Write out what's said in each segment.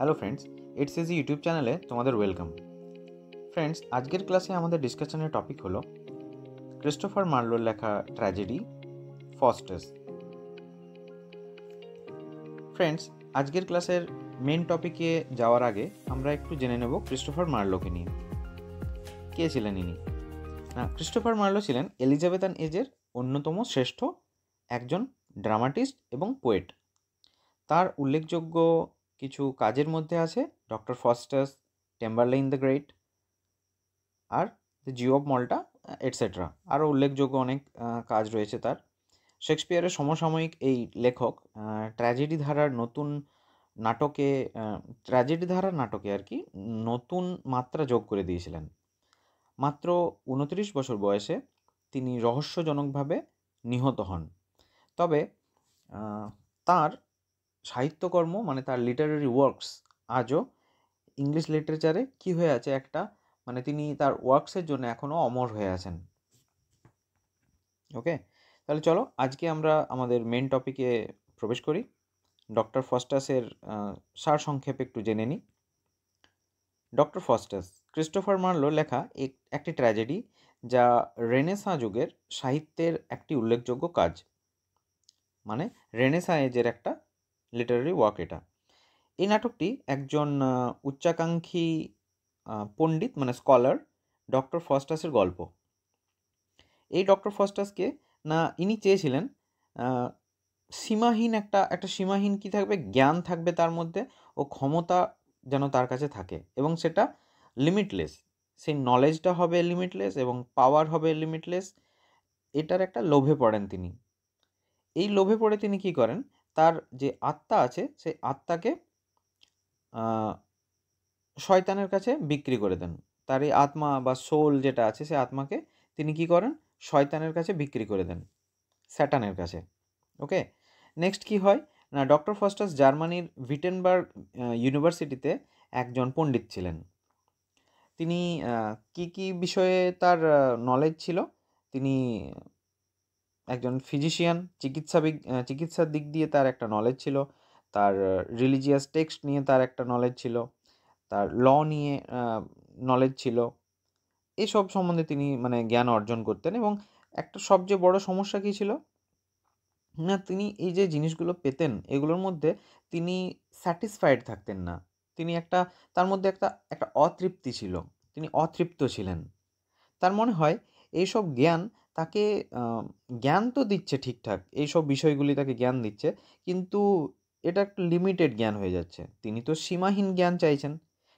Hello friends, it's easy YouTube চ্যানেলে তোমাদের welcome. Friends, আজকের ক্লাসে আমাদের ডিসকাশনের টপিক হলো ক্রিস্টোফার মার্লোর লেখা ট্র্যাজেডি ফস্টাস। ফ্রেন্ডস, আজকের ক্লাসের মেন টপিকে যাওয়ার আগে আমরা একটু জেনে নেব ক্রিস্টোফার মার্লোকে নিয়ে। কে ছিলেন ইনি? ক্রিস্টোফার মার্লো ছিলেন এলিজাবেথান এজের অন্যতম শ্রেষ্ঠ একজন ড্রামাটিস্ট এবং পোয়েট। তার উল্লেখযোগ্য কিছু কাজের মধ্যে আছে doctor Faustus, Tamburlaine the great, আর the Jew of Malta, etcetera. আরও উল্লেখযোগ্য অনেক কাজ রয়েছে তার। শেক্সপিয়ারের সমসাময়িক এই লেখক ট্র্যাজেডি ধারার নাটকে আর কি নতুন মাত্রা যোগ করে দিয়েছিলেন। মাত্র 29 বছর বয়সে তিনি রহস্যজনকভাবে নিহত হন। তবে তার সাহিত্যকর্ম মানে তার লিটারারি ওয়ার্কস আজও ইংলিশ লিটারেচারে কী হয়ে আছে একটা, মানে তিনি তার ওয়ার্কসের জন্য এখনও অমর হয়ে আছেন। ওকে, তাহলে চলো আজকে আমরা আমাদের মেন টপিকে প্রবেশ করি। ডক্টর ফস্টাসের সারসংক্ষেপে একটু জেনে নিই। ডক্টর ফস্টাস ক্রিস্টোফার মার্লোর লেখা একটি ট্র্যাজেডি, যা রেনেসাঁ যুগের সাহিত্যের একটি উল্লেখযোগ্য কাজ, মানে রেনেসাঁ এজের একটা লিটারারি ওয়ার্ক এটা। এই নাটকটি একজন উচ্চাকাঙ্ক্ষী পণ্ডিত মানে স্কলার ডক্টর ফস্টাসের গল্প। এই ডক্টর ফস্টাসকে ইনি চেয়েছিলেন সীমাহীন একটা সীমাহীন কী থাকবে, জ্ঞান থাকবে তার মধ্যে, ও ক্ষমতা যেন তার কাছে থাকে এবং সেটা লিমিটলেস। সেই নলেজটা হবে লিমিটলেস এবং পাওয়ার হবে লিমিটলেস। এটার একটা লোভে পড়েন তিনি। এই লোভে পড়ে তিনি কী করেন, তার যে আত্মা আছে সেই আত্মাকে শয়তানের কাছে বিক্রি করে দেন। তার এই আত্মা বা সোল যেটা আছে সে আত্মাকে তিনি কী করেন, শয়তানের কাছে বিক্রি করে দেন, স্যাটানের কাছে। ওকে, নেক্সট কী হয় না, ডক্টর ফস্টাস জার্মানির ভিটেনবার্গ ইউনিভার্সিটিতে একজন পণ্ডিত ছিলেন। তিনি কী বিষয়ে তার নলেজ ছিল, তিনি একজন ফিজিশিয়ান, চিকিৎসার দিক দিয়ে তার একটা নলেজ ছিল, তার রিলিজিয়াস টেক্সট নিয়ে তার একটা নলেজ ছিল, তার ল নিয়ে নলেজ ছিল। এসব সম্বন্ধে তিনি মানে জ্ঞান অর্জন করতেন। এবং একটা সবচেয়ে বড় সমস্যা কী ছিল না, তিনি এই যে জিনিসগুলো পেতেন এগুলোর মধ্যে তিনি স্যাটিসফাইড থাকতেন না। তিনি তার মধ্যে একটা অতৃপ্তি ছিল, তিনি অতৃপ্ত ছিলেন। তার মনে হয় এইসব জ্ঞান তাকে জ্ঞান তো দিচ্ছে ঠিকঠাক, এইসব বিষয়গুলি তাকে জ্ঞান দিচ্ছে, কিন্তু এটা একটা লিমিটেড জ্ঞান হয়ে যাচ্ছে। তিনি তো সীমাহীন জ্ঞান চাইছেন,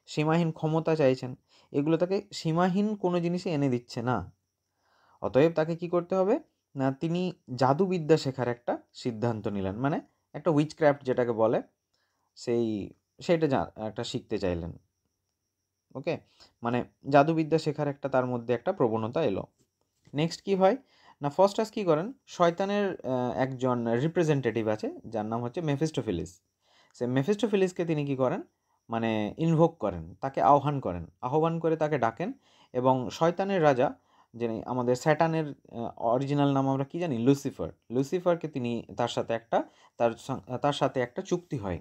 সীমাহীন ক্ষমতা চাইছেন, এগুলো তাকে সীমাহীন কোনো জিনিসই এনে দিচ্ছে না। অতএব তাকে কি করতে হবে না, তিনি জাদুবিদ্যা শেখার একটা সিদ্ধান্ত নিলেন, মানে একটা উইচক্রাফট যেটাকে বলে সেইটা একটা শিখতে চাইলেন। ওকে, মানে জাদুবিদ্যা শেখার তার মধ্যে একটা প্রবণতা এলো। নেক্সট কি হয় না, ফস্টাস কী করেন, শয়তানের একজন রিপ্রেজেন্টেটিভ আছে যার নাম হচ্ছে মেফিস্টোফিলিস। সে মেফিস্টোফিলিসকে তিনি কী করেন, মানে ইনভোক করেন, তাকে আহ্বান করে তাকে ডাকেন, এবং শয়তানের রাজা, যিনি আমাদের স্যাটানের অরিজিনাল নাম আমরা কি জানি, লুসিফারকে তিনি তার সাথে একটা চুক্তি হয়।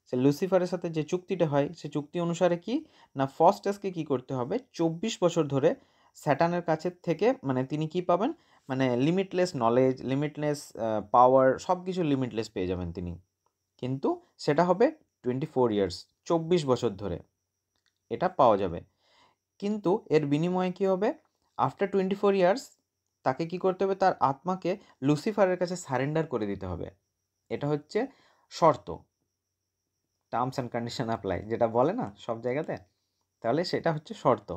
সে লুসিফারের সাথে যে চুক্তিটা হয় সে চুক্তি অনুসারে কি না, ফস্টাসকে কী করতে হবে, 24 বছর ধরে স্যাটানের কাছের থেকে মানে তিনি কি পাবেন, মানে লিমিটলেস নলেজ, লিমিটলেস পাওয়ার, সব কিছু লিমিটলেস পেয়ে যাবেন তিনি। কিন্তু সেটা হবে 24 ইয়ার্স, 24 বছর ধরে এটা পাওয়া যাবে। কিন্তু এর বিনিময়ে কী হবে, আফটার 24 ইয়ার্স তাকে কি করতে হবে, তার আত্মাকে লুসিফারের কাছে সারেন্ডার করে দিতে হবে। এটা হচ্ছে শর্ত, টার্মস অ্যান্ড কন্ডিশন অ্যাপ্লাই যেটা বলে না সব জায়গাতে, তাহলে সেটা হচ্ছে শর্ত,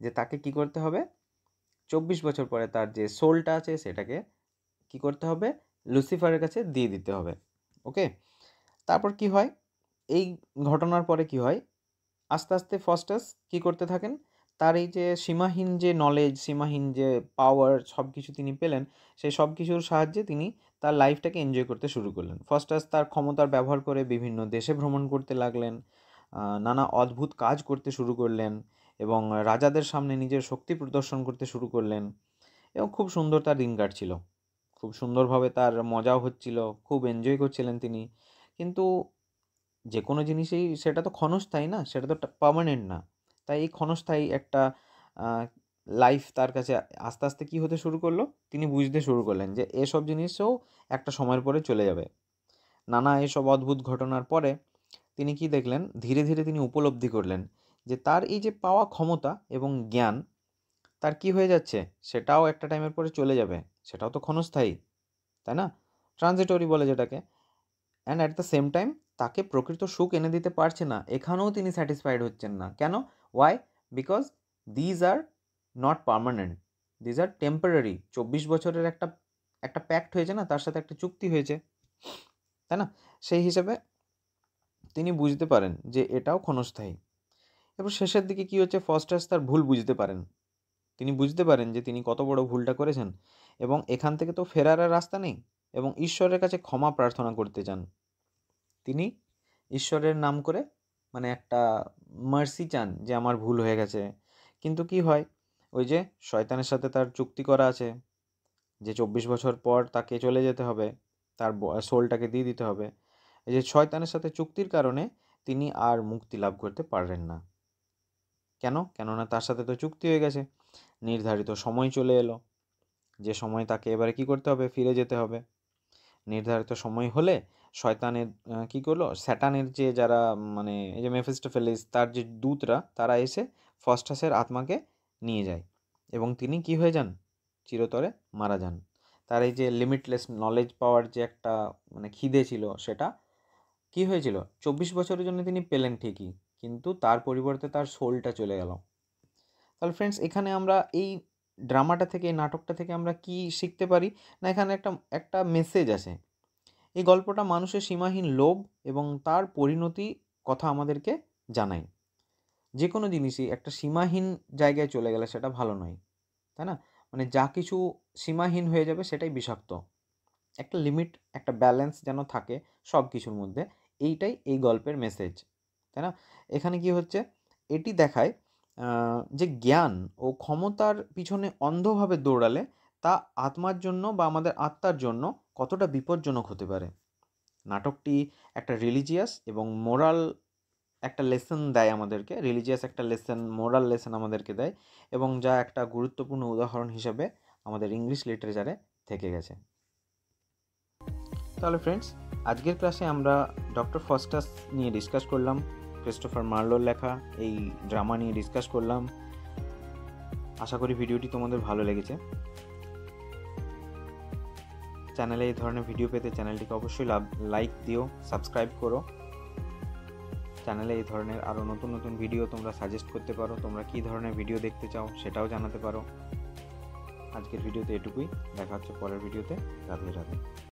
যে তাকে কি করতে হবে, 24 বছর পরে তার যে সোলটা আছে সেটাকে কি করতে হবে, লুসিফারের কাছে দিয়ে দিতে হবে। ওকে, তারপর কি হয়, এই ঘটনার পরে কি হয়, আস্তে আস্তে ফস্টাস কী করতে থাকেন, তার এই যে সীমাহীন যে নলেজ, সীমাহীন যে পাওয়ার, সব কিছু তিনি পেলেন, সেই সব কিছুর সাহায্যে তিনি তার লাইফটাকে এনজয় করতে শুরু করলেন। ফস্টাস তার ক্ষমতার ব্যবহার করে বিভিন্ন দেশে ভ্রমণ করতে লাগলেন, নানা অদ্ভুত কাজ করতে শুরু করলেন, এবং রাজাদের সামনে নিজের শক্তি প্রদর্শন করতে শুরু করলেন, এবং খুব সুন্দর তার দিন কাটছিল, খুব সুন্দরভাবে তার মজাও হচ্ছিল, খুব এনজয় করছিলেন তিনি। কিন্তু যে কোনো জিনিসেই সেটা তো ক্ষণস্থায়ী না, সেটা তো পার্মানেন্ট না। তাই এই ক্ষণস্থায়ী একটা লাইফ তার কাছে আস্তে আস্তে কী হতে শুরু করলো, তিনি বুঝতে শুরু করলেন যে এসব জিনিসও একটা সময়ের পরে চলে যাবে। নানা এসব অদ্ভুত ঘটনার পরে তিনি কি দেখলেন, ধীরে ধীরে তিনি উপলব্ধি করলেন যে তার এই যে পাওয়া ক্ষমতা এবং জ্ঞান, তার কি হয়ে যাচ্ছে, সেটাও একটা টাইমের পরে চলে যাবে, সেটাও তো ক্ষণস্থায়ী, তাই না? ট্রানজিটরি বলে যেটাকে। And at the same time তাকে প্রকৃত সুখ এনে দিতে পারছে না, এখানেও তিনি স্যাটিসফাইড হচ্ছেন না। কেন? Why? Because these are not permanent, these are temporary. 24 বছরের একটা একটা প্যাক্ট হয়েছে না, তার সাথে একটা চুক্তি হয়েছে, তাই না? সেই হিসেবে তিনি বুঝতে পারেন যে এটাও ক্ষণস্থায়ী। এবার শেষের দিকে কী হচ্ছে, ফস্টার্স তার ভুল বুঝতে পারেন। তিনি বুঝতে পারেন যে তিনি কত বড় ভুলটা করেছেন এবং এখান থেকে তো ফেরার আর রাস্তা নেই, এবং ঈশ্বরের কাছে ক্ষমা প্রার্থনা করতে চান। তিনি ঈশ্বরের নাম করে মানে একটা মার্সি চান যে আমার ভুল হয়ে গেছে। কিন্তু কি হয়, ওই যে শয়তানের সাথে তার চুক্তি করা আছে যে 24 বছর পর তাকে চলে যেতে হবে, তার সোলটাকে দিয়ে দিতে হবে। এই যে শয়তানের সাথে চুক্তির কারণে তিনি আর মুক্তি লাভ করতে পারলেন না। কেন? কেননা তার সাথে তো চুক্তি হয়ে গেছে, নির্ধারিত সময় চলে এলো, যে সময় তাকে এবারে কী করতে হবে, ফিরে যেতে হবে। নির্ধারিত সময় হলে শয়তানের কী করলো, স্যাটানের যে যারা মানে এই যে মেফিস্টোফেলিস তার যে দূতরা, তারা এসে ফস্টাসের আত্মাকে নিয়ে যায় এবং তিনি কী হয়ে যান, চিরতরে মারা যান। তার এই যে লিমিটলেস নলেজ পাওয়ার যে একটা মানে খিদে ছিল, সেটা কী হয়েছিল, 24 বছরের জন্য তিনি পেলেন ঠিকই, কিন্তু তার পরিবর্তে তার সোলটা চলে গেল। তাহলে ফ্রেন্ডস, এখানে আমরা এই ড্রামাটা থেকে, এই নাটকটা থেকে আমরা কি শিখতে পারি? না, এখানে একটা একটা মেসেজ আছে। এই গল্পটা মানুষের সীমাহীন লোভ এবং তার পরিণতি কথা আমাদেরকে জানায়। যে কোনো জিনিসই একটা সীমাহীন জায়গায় চলে গেলে সেটা ভালো নয়, তাই না? মানে যা কিছু সীমাহীন হয়ে যাবে সেটাই বিষাক্ত। একটা লিমিট, একটা ব্যালেন্স যেন থাকে সব কিছুর মধ্যে, এইটাই এই গল্পের মেসেজ, তাই না? এখানে কি হচ্ছে, এটি দেখায় যে জ্ঞান ও ক্ষমতার পিছনে অন্ধভাবে দৌড়ালে তা আত্মার জন্য বা আমাদের আত্মার জন্য কতটা বিপজ্জনক হতে পারে। নাটকটি একটা রিলিজিয়াস এবং মোরাল একটা লেসন দেয় আমাদেরকে, রিলিজিয়াস একটা লেসন, মোরাল লেসন আমাদেরকে দেয়, এবং যা একটা গুরুত্বপূর্ণ উদাহরণ হিসেবে আমাদের ইংলিশ লিটারেচারে থেকে গেছে। তাহলে ফ্রেন্ডস, আজকের ক্লাসে আমরা ডক্টর ফস্টাস নিয়ে ডিসকাস করলাম, ক্রিস্টোফার মার্লোর লেখা এই ড্রামা নিয়ে ডিসকাস করলাম। আশা করি ভিডিওটি তোমাদের ভালো লেগেছে। চ্যানেলে এই ধরনের ভিডিও পেতে চ্যানেলটিকে অবশ্যই লাইক দিও, সাবস্ক্রাইব করো। চ্যানেলে এই ধরনের আরও নতুন নতুন ভিডিও তোমরা সাজেস্ট করতে পারো, তোমরা কী ধরনের ভিডিও দেখতে চাও সেটাও জানাতে পারো। আজকের ভিডিওতে এটুকুই, দেখা হচ্ছে পরের ভিডিওতে। রাধে রাধে।